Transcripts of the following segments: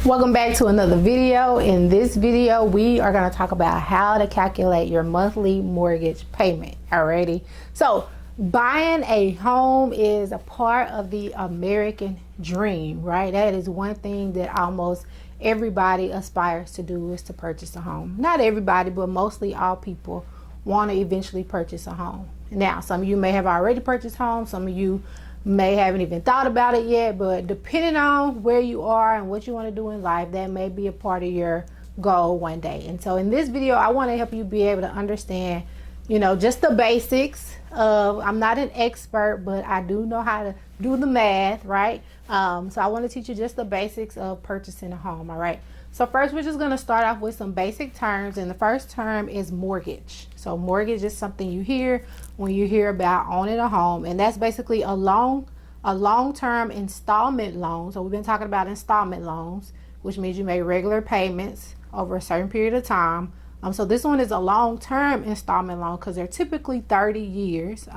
Welcome back to another video. In this video, we are going to talk about how to calculate your monthly mortgage payment. Alrighty. So buying a home is a part of the American dream, right? That is one thing that almost everybody aspires to do, is to purchase a home. Not everybody, but mostly all people want to eventually purchase a home. Now, some of you may have already purchased homes. Some of you may haven't even thought about it yet, but depending on where you are and what you want to do in life, that may be a part of your goal one day. And so in this video, I want to help you be able to understand, just the basics of, I'm not an expert, but I do know how to do the math, right? So I want to teach you just the basics of purchasing a home. All right. So first, we're just going to start off with some basic terms. And the first term is mortgage. So mortgage is something you hear when you hear about owning a home. And that's basically a long-term installment loan. So we've been talking about installment loans, which means you make regular payments over a certain period of time. So this one is a long-term installment loan because they're typically 30 years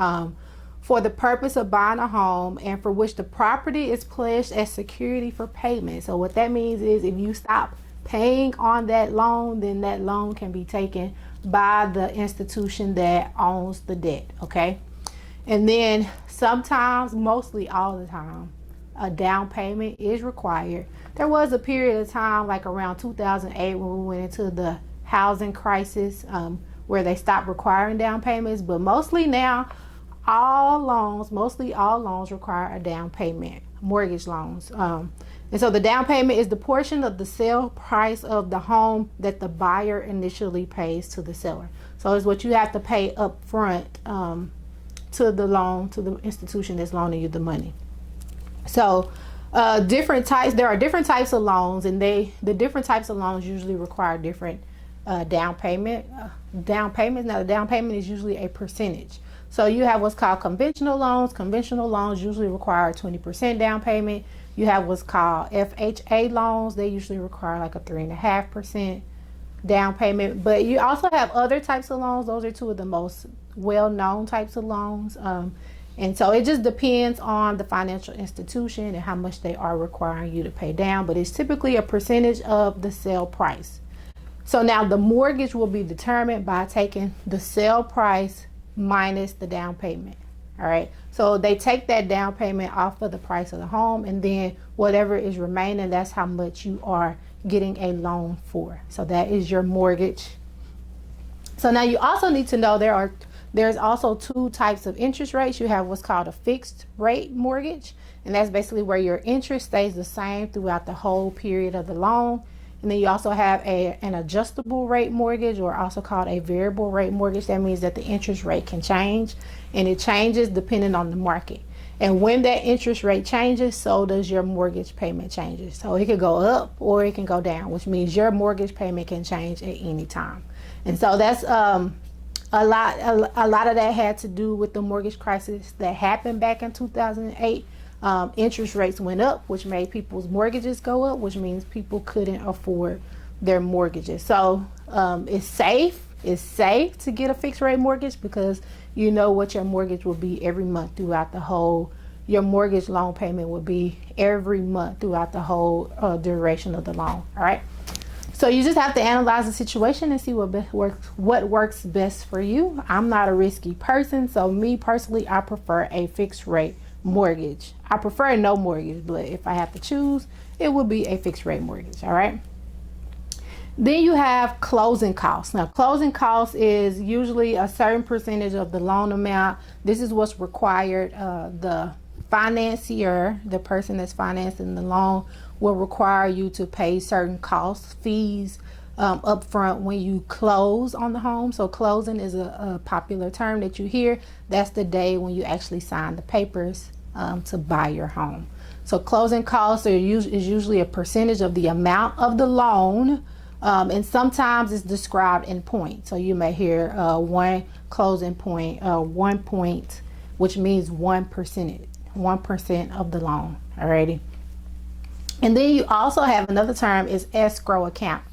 for the purpose of buying a home, and for which the property is pledged as security for payment. So what that means is if you stop paying on that loan, then that loan can be taken by the institution that owns the debt. Okay. And then sometimes, mostly all the time, a down payment is required. There was a period of time like around 2008 when we went into the housing crisis where they stopped requiring down payments, but mostly now mostly all loans require a down payment, mortgage loans. And so the down payment is the portion of the sale price of the home that the buyer initially pays to the seller. So it's what you have to pay up front to the institution that's loaning you the money. So there are different types of loans, and the different types of loans usually require different down payments. Now the down payment is usually a percentage. So you have what's called conventional loans. Conventional loans usually require a 20% down payment. You have what's called FHA loans. They usually require like a 3.5% down payment. But you also have other types of loans. Those are two of the most well-known types of loans. And so it just depends on the financial institution and how much they are requiring you to pay down. But it's typically a percentage of the sale price. So now the mortgage will be determined by taking the sale price minus the down payment. All right. So they take that down payment off of the price of the home, and then whatever is remaining, that's how much you are getting a loan for. So that is your mortgage. So now you also need to know there's also two types of interest rates. You have what's called a fixed rate mortgage, and that's basically where your interest stays the same throughout the whole period of the loan. And then you also have an adjustable rate mortgage, or also called a variable rate mortgage. That means that the interest rate can change, and it changes depending on the market. And when that interest rate changes, so does your mortgage payment changes. So it could go up or it can go down, which means your mortgage payment can change at any time. And so that's a lot of that had to do with the mortgage crisis that happened back in 2008. Interest rates went up, which made people's mortgages go up, which means people couldn't afford their mortgages. So it's safe to get a fixed rate mortgage because you know what your mortgage will be every month throughout your mortgage loan payment will be every month throughout the whole duration of the loan. All right. So you just have to analyze the situation and see what works best for you. I'm not a risky person, so me personally, I prefer a fixed rate mortgage. I prefer no mortgage, but if I have to choose, it would be a fixed rate mortgage. All right. Then you have closing costs. Now, closing costs is usually a certain percentage of the loan amount. This is what's required. The financier, the person that's financing the loan, will require you to pay certain costs, fees up front when you close on the home. So closing is a popular term that you hear. That's the day when you actually sign the papers to buy your home. So closing costs is usually a percentage of the amount of the loan, and sometimes it's described in points. So you may hear one closing point, 1 point, which means 1% of the loan. Alrighty. And then you also have another term is escrow account.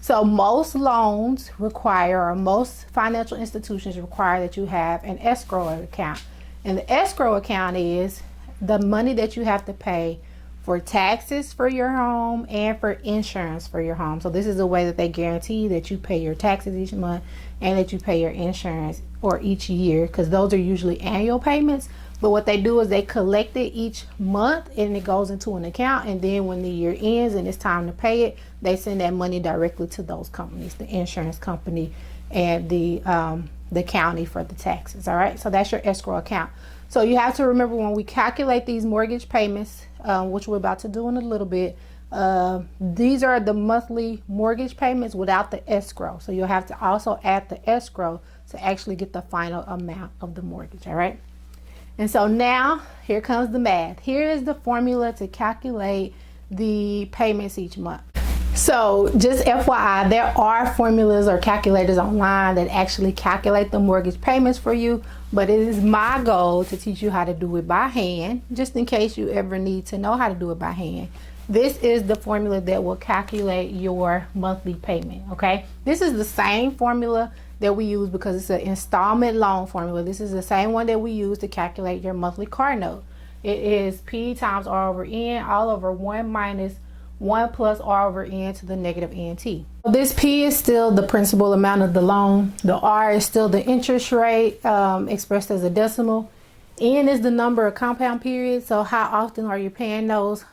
So most loans require, or most financial institutions require, that you have an escrow account. And the escrow account is the money that you have to pay for taxes for your home and for insurance for your home. So this is a way that they guarantee that you pay your taxes each month and that you pay your insurance or each year, because those are usually annual payments. But what they do is they collect it each month and it goes into an account, and then when the year ends and it's time to pay it, they send that money directly to those companies, the insurance company and the county for the taxes. All right, so that's your escrow account. So you have to remember, when we calculate these mortgage payments, which we're about to do in a little bit, these are the monthly mortgage payments without the escrow. So you'll have to also add the escrow to actually get the final amount of the mortgage. All right. And so now here comes the math. Here is the formula to calculate the payments each month. So just FYI, there are formulas or calculators online that actually calculate the mortgage payments for you, but it is my goal to teach you how to do it by hand, just in case you ever need to know how to do it by hand. This is the formula that will calculate your monthly payment, okay? This is the same formula that we use because it's an installment loan formula. This is the same one that we use to calculate your monthly car note. It is P times R over N, all over 1 minus 1 plus R over N to the negative NT. This P is still the principal amount of the loan. The R is still the interest rate expressed as a decimal. N is the number of compound periods. So how often are you paying those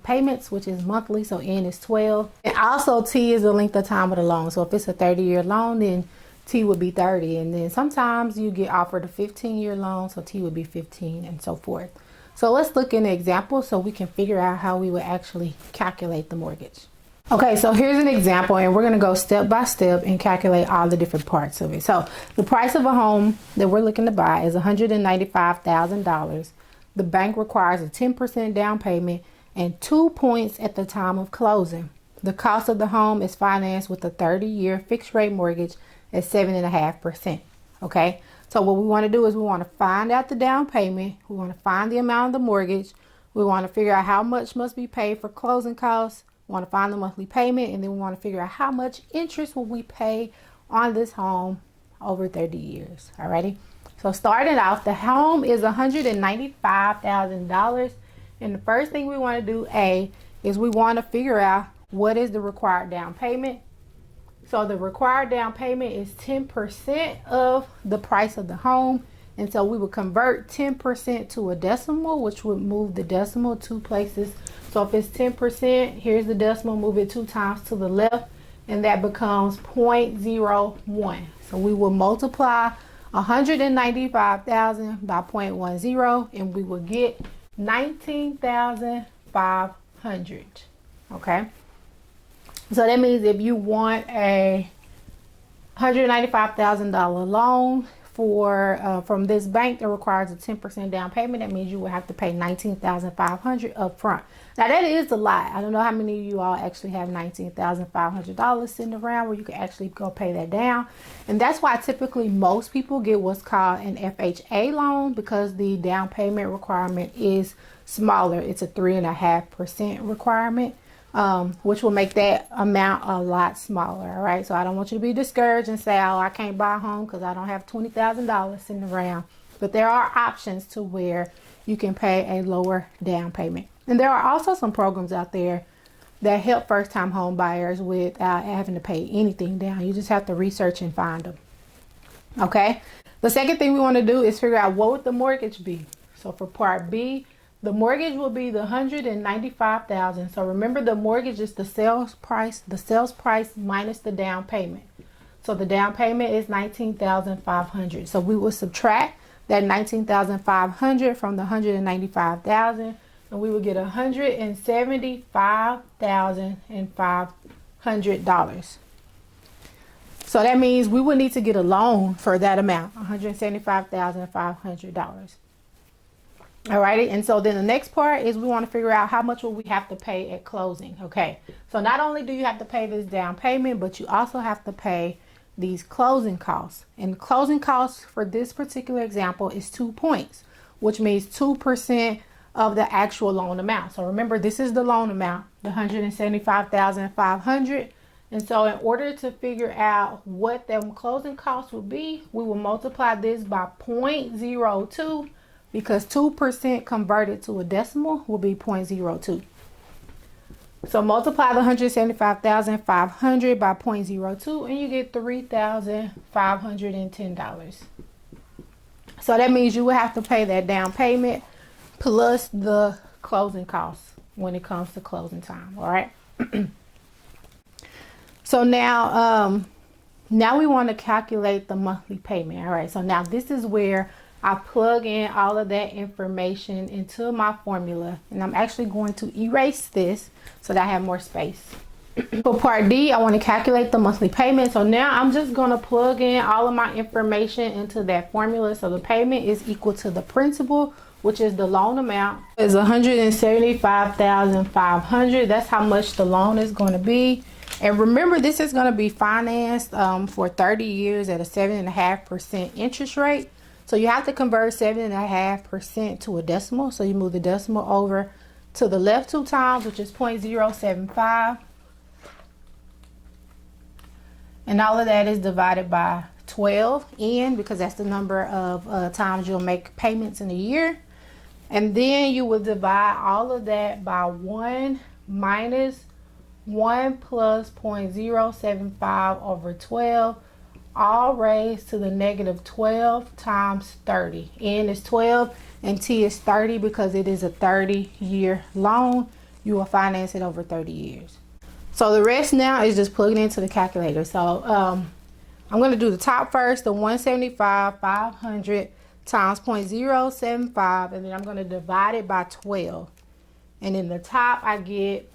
payments, which is monthly. So N is 12. And also T is the length of time of the loan. So if it's a 30-year loan, then T would be 30. And then sometimes you get offered a 15-year loan. So T would be 15 and so forth. So let's look at an example so we can figure out how we would actually calculate the mortgage. Okay, so here's an example, and we're going to go step by step and calculate all the different parts of it. So the price of a home that we're looking to buy is $195,000. The bank requires a 10% down payment and 2 points at the time of closing. The cost of the home is financed with a 30-year fixed rate mortgage at 7.5%. Okay. So what we want to do is we want to find out the down payment. We want to find the amount of the mortgage. We want to figure out how much must be paid for closing costs. We want to find the monthly payment, and then we want to figure out how much interest will we pay on this home over 30 years. Alrighty. So starting off, the home is $195,000. And the first thing we want to do, A, is we want to figure out what is the required down payment. So the required down payment is 10% of the price of the home. And so we would convert 10% to a decimal, which would move the decimal 2 places. So if it's 10%, here's the decimal, move it 2 times to the left, and that becomes 0.01. So we will multiply 195,000 by 0.10, and we will get 19,500. Okay. So that means if you want a $195,000 loan from this bank that requires a 10% down payment, that means you will have to pay $19,500 up front. Now that is a lot. I don't know how many of you all actually have $19,500 sitting around where you can actually go pay that down. And that's why typically most people get what's called an FHA loan, because the down payment requirement is smaller. It's a 3.5% requirement. Which will make that amount a lot smaller. All right. So I don't want you to be discouraged and say, oh, I can't buy a home because I don't have $20,000 sitting around. But there are options to where you can pay a lower down payment. And there are also some programs out there that help first time home buyers without having to pay anything down. You just have to research and find them. Okay. The second thing we want to do is figure out what would the mortgage be. So for part B, the mortgage will be the $195,000. So remember, the mortgage is the sales price minus the down payment. So the down payment is $19,500. So we will subtract that $19,500 from the $195,000, and we will get $175,500. So that means we will need to get a loan for that amount, $175,500. Alrighty, and so then the next part is we want to figure out how much will we have to pay at closing. Okay, so not only do you have to pay this down payment, but you also have to pay these closing costs. And closing costs for this particular example is 2 points, which means 2% of the actual loan amount. So remember, this is the loan amount, the $175,500. And so in order to figure out what the closing costs will be, we will multiply this by 0.02 because 2% converted to a decimal will be 0.02. So multiply the 175,500 by 0.02 and you get $3,510. So that means you will have to pay that down payment plus the closing costs when it comes to closing time. All right. So now we want to calculate the monthly payment. All right. So now this is where I plug in all of that information into my formula, and I'm actually going to erase this so that I have more space. For part D, I want to calculate the monthly payment. So now I'm just going to plug in all of my information into that formula. So the payment is equal to the principal, which is the loan amount, is $175,500. That's how much the loan is going to be. And remember, this is going to be financed for 30 years at a 7.5% interest rate. So you have to convert 7.5% to a decimal. So you move the decimal over to the left 2 times, which is 0.075. And all of that is divided by 12 because that's the number of times you'll make payments in a year. And then you will divide all of that by 1 minus 1 plus 0.075 over 12. All raised to the negative 12 times 30. N is 12 and T is 30 because it is a 30-year loan. You will finance it over 30 years. So the rest now is just plugging into the calculator. So I'm going to do the top first, the 175,500 times 0.075, and then I'm going to divide it by 12. And in the top I get,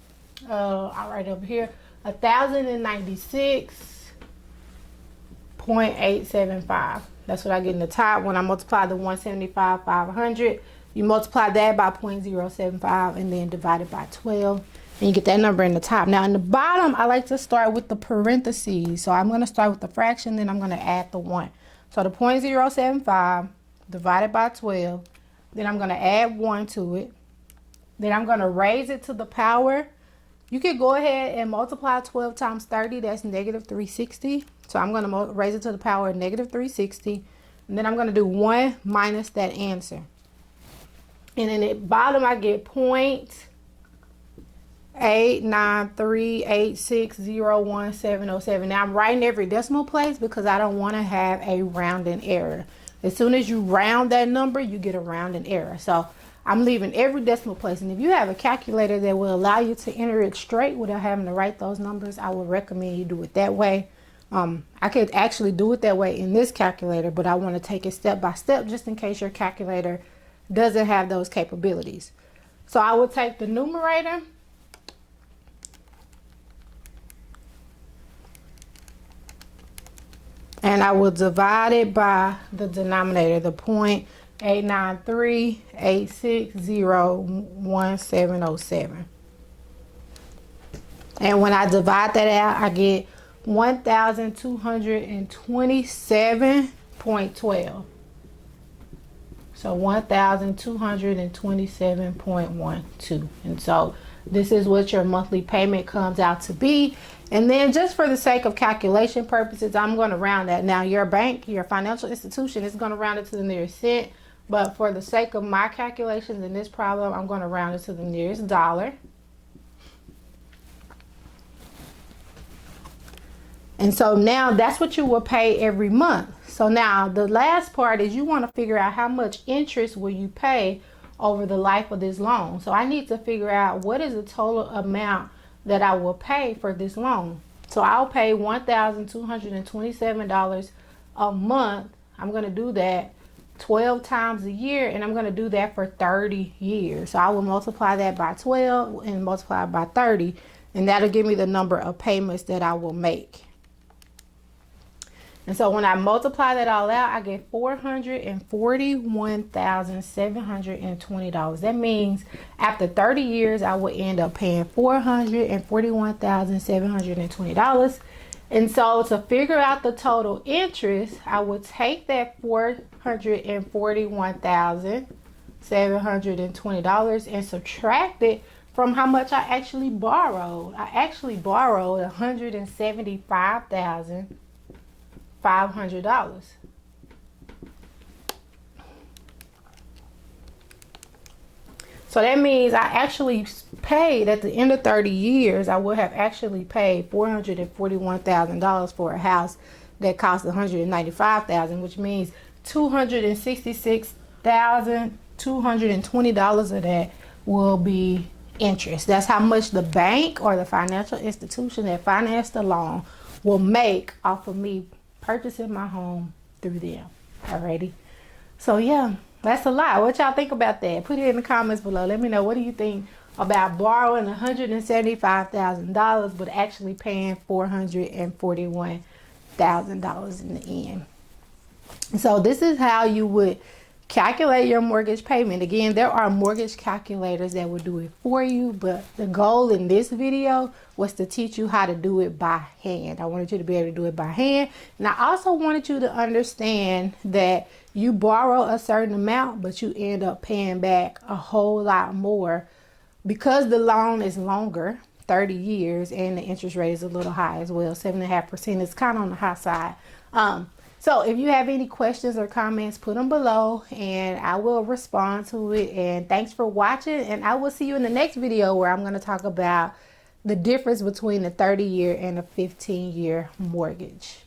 I'll write over here, 1,096.875. That's what I get in the top. When I multiply the 175,500, you multiply that by 0.075 and then divide it by 12. And you get that number in the top. Now in the bottom, I like to start with the parentheses. So I'm going to start with the fraction, then I'm going to add the 1. So the 0.075 divided by 12. Then I'm going to add 1 to it. Then I'm going to raise it to the power. You could go ahead and multiply 12 times 30. That's negative 360. So I'm going to raise it to the power of negative 360. And then I'm going to do 1 minus that answer. And in the bottom, I get 0.893860170. Now I'm writing every decimal place because I don't want to have a rounding error. As soon as you round that number, you get a rounding error. So I'm leaving every decimal place. And if you have a calculator that will allow you to enter it straight without having to write those numbers, I would recommend you do it that way. I could actually do it that way in this calculator, but I want to take it step by step just in case your calculator doesn't have those capabilities. So I will take the numerator and I will divide it by the denominator, the 0.893860170. And when I divide that out, I get 1,227.12. So 1,227.12. And so this is what your monthly payment comes out to be. And then just for the sake of calculation purposes, I'm going to round that. Now your bank, your financial institution is going to round it to the nearest cent. But for the sake of my calculations in this problem, I'm going to round it to the nearest dollar. And so now that's what you will pay every month. So now the last part is you want to figure out how much interest will you pay over the life of this loan. So I need to figure out what is the total amount that I will pay for this loan. So I'll pay $1,227 a month. I'm going to do that 12 times a year, and I'm going to do that for 30 years. So I will multiply that by 12 and multiply it by 30, and that'll give me the number of payments that I will make. And so when I multiply that all out, I get $441,720. That means after 30 years, I will end up paying $441,720. And so to figure out the total interest, I will take that $441,720 and subtract it from how much I actually borrowed. I actually borrowed $175,500. So that means I actually paid at the end of 30 years, I would have actually paid $441,000 for a house that cost $195,000, which means $266,220 of that will be interest. That's how much the bank or the financial institution that financed the loan will make off of me purchasing my home through them. Alrighty. So yeah, that's a lot. What y'all think about that? Put it in the comments below. Let me know, what do you think about borrowing $175,000 but actually paying $441,000 in the end? So this is how you would calculate your mortgage payment. Again, there are mortgage calculators that will do it for you, but the goal in this video was to teach you how to do it by hand. I wanted you to be able to do it by hand, and I also wanted you to understand that you borrow a certain amount but you end up paying back a whole lot more because the loan is longer, 30 years, and the interest rate is a little high as well. 7.5% is kind of on the high side. So if you have any questions or comments, put them below and I will respond to it. And thanks for watching, and I will see you in the next video where I'm going to talk about the difference between a 30-year and a 15-year mortgage.